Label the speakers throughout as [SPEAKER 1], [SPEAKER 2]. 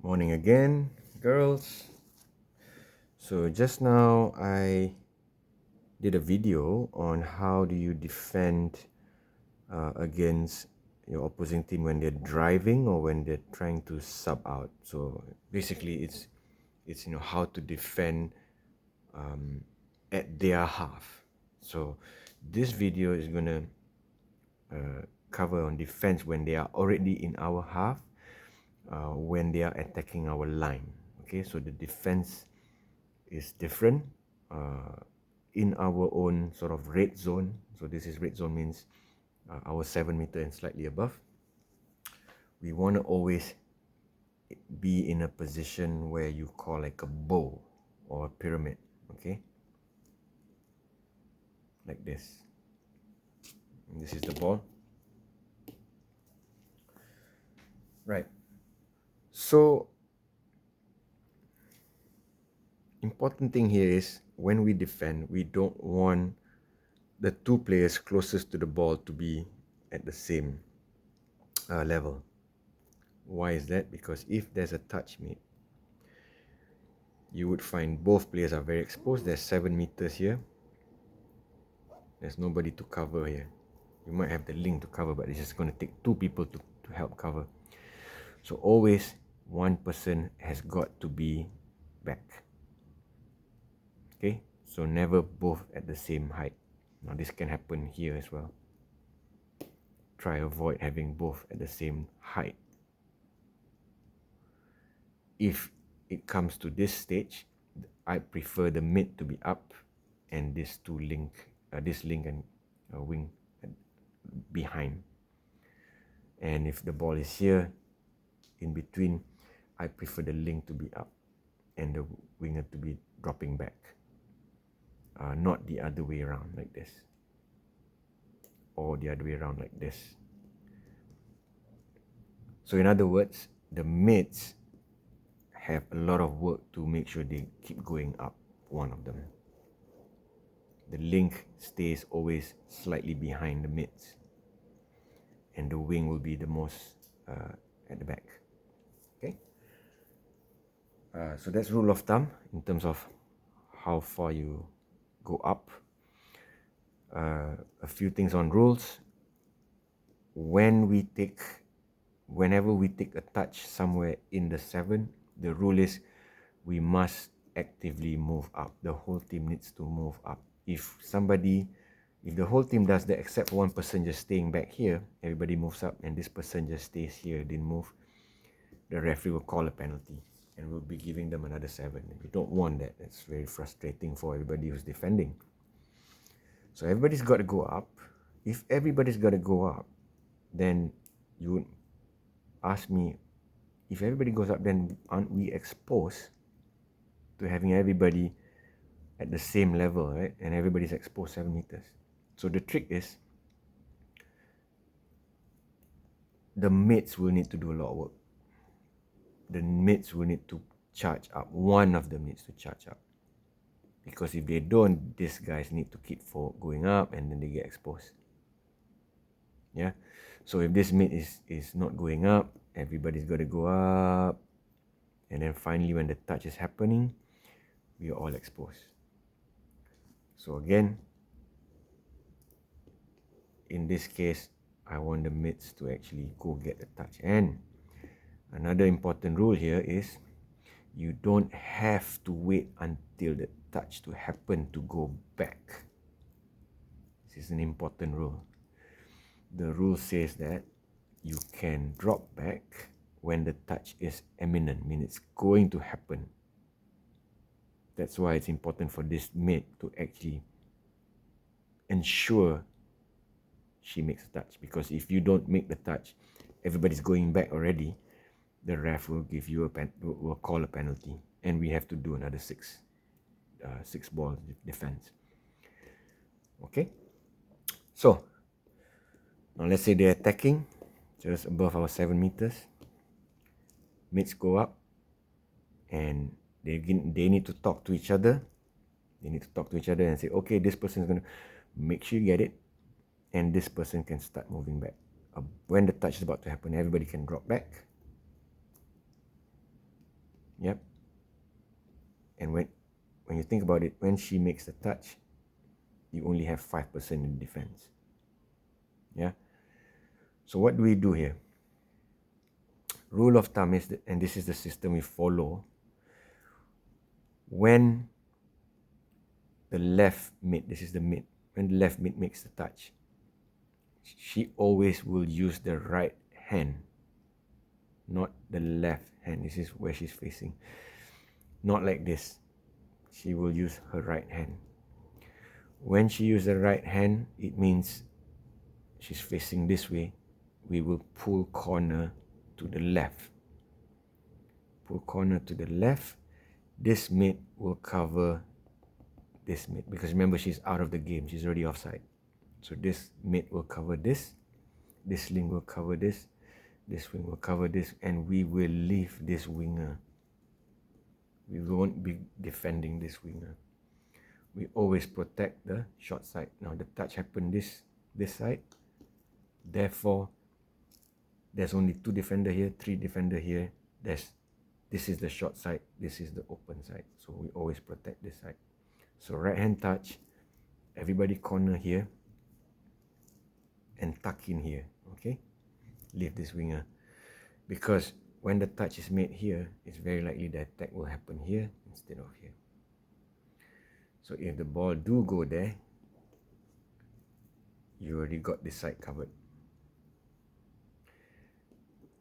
[SPEAKER 1] Morning again, girls. So just now I did a video on how do you defend against your opposing team when they're driving or when they're trying to sub out. So basically, it's how to defend at their half. So this video is gonna cover on defense when they are already in our half, when they are attacking our line. Okay, so the defense is different in our own sort of red zone. So this is red zone means our 7 meter and slightly above. We want to always be in a position where you call like a bow or a pyramid, okay? Like this. And this is the ball. Right. So important thing here is when we defend, we don't want the two players closest to the ball to be at the same level. Why is that? Because if there's a touch made, you would find both players are very exposed. There's 7 meters here. There's nobody to cover here. You might have the link to cover, but it's just going to take two people to help cover. So always one person has got to be back. Okay, so never both at the same height. Now this can happen here as well. Try avoid having both at the same height. If it comes to this stage, I prefer the mid to be up and this link and wing behind. And if the ball is here in between, I prefer the link to be up and the winger to be dropping back, not the other way around like this, or the other way around like this. So in other words, the mids have a lot of work to make sure they keep going up, one of them. The link stays always slightly behind the mids, and the wing will be the most at the back. Okay. So that's rule of thumb in terms of how far you go up. A few things on rules. Whenever we take a touch somewhere in the 7, the rule is we must actively move up. The whole team needs to move up. If the whole team does that except one person just staying back here, everybody moves up, and this person just stays here, didn't move, the referee will call a penalty and we'll be giving them another 7. We don't want that. It's very frustrating for everybody who's defending. So everybody's got to go up. If everybody's got to go up, then you would ask me, if everybody goes up, then aren't we exposed to having everybody at the same level, right? And everybody's exposed 7 meters. So the trick is, the mids will need to do a lot of work. The mids will need to charge up. One of them needs to charge up. Because if they don't, these guys need to keep going up and then they get exposed. Yeah. So if this mid is not going up, everybody's got to go up. And then finally when the touch is happening, we are all exposed. So again, in this case, I want the mids to actually go get the touch. And another important rule here is you don't have to wait until the touch to happen to go back. This is an important rule. The rule says that you can drop back when the touch is imminent, meaning it's going to happen. That's why it's important for this mid to actually ensure she makes a touch. Because if you don't make the touch, everybody's going back already, the ref will give you will call a penalty, and we have to do another 6 ball defense. Okay, so now let's say they're attacking just above our 7 meters. Mids go up and they need to talk to each other. They need to talk to each other and say, okay, this person is going to make sure you get it, and this person can start moving back. When the touch is about to happen, everybody can drop back. Yep. And when you think about it, when she makes the touch, you only have 5% in defense. Yeah. So what do we do here? Rule of thumb is, and this is the system we follow, when the left mid, this is the mid, when the left mid makes the touch, she always will use the right hand, not the left hand. This is where she's facing. Not like this. She will use her right hand. When she uses the right hand, it means she's facing this way. We will pull corner to the left. Pull corner to the left. This mid will cover this mid, because remember, she's out of the game. She's already offside. So this mid will cover this. This link will cover this. This wing will cover this, and we will leave this winger. We won't be defending this winger. We always protect the short side. Now the touch happened this side. Therefore, there's only 2 defender here, 3 defender here. This is the short side. This is the open side. So we always protect this side. So right hand touch. Everybody corner here. And tuck in here. Okay. Leave this winger. Because when the touch is made here, it's very likely the attack will happen here instead of here. So if the ball do go there, you already got this side covered.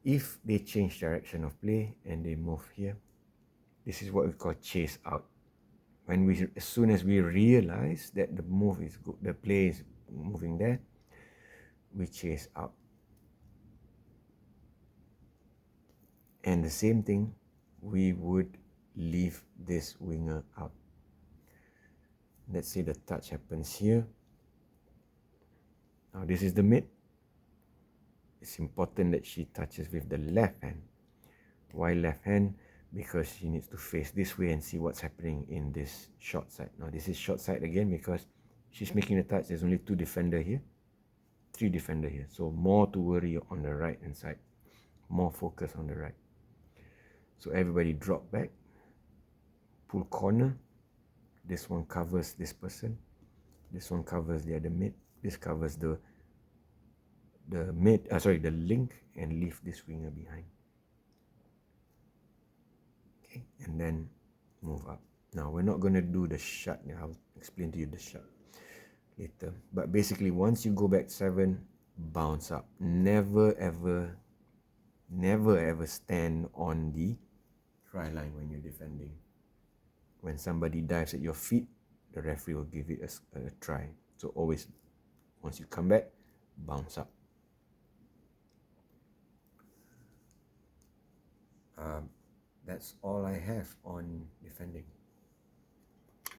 [SPEAKER 1] If they change direction of play and they move here, this is what we call chase out. As soon as we realize that the move is good, the play is moving there, we chase out. And the same thing, we would leave this winger out. Let's say the touch happens here. Now this is the mid. It's important that she touches with the left hand. Why left hand? Because she needs to face this way and see what's happening in this short side. Now this is short side again because she's making the touch. There's only 2 defender here, 3 defender here. So more to worry on the right hand side. More focus on the right. So everybody drop back, pull corner. This one covers this person. This one covers the other mid. This covers the link, and leave this winger behind. Okay, and then move up. Now we're not going to do the shot. I'll explain to you the shot later. But basically, once you go back 7, bounce up. Never ever stand on the try line when you're defending. When somebody dives at your feet, the referee will give it a try. So always, once you come back, bounce up. That's all I have on defending.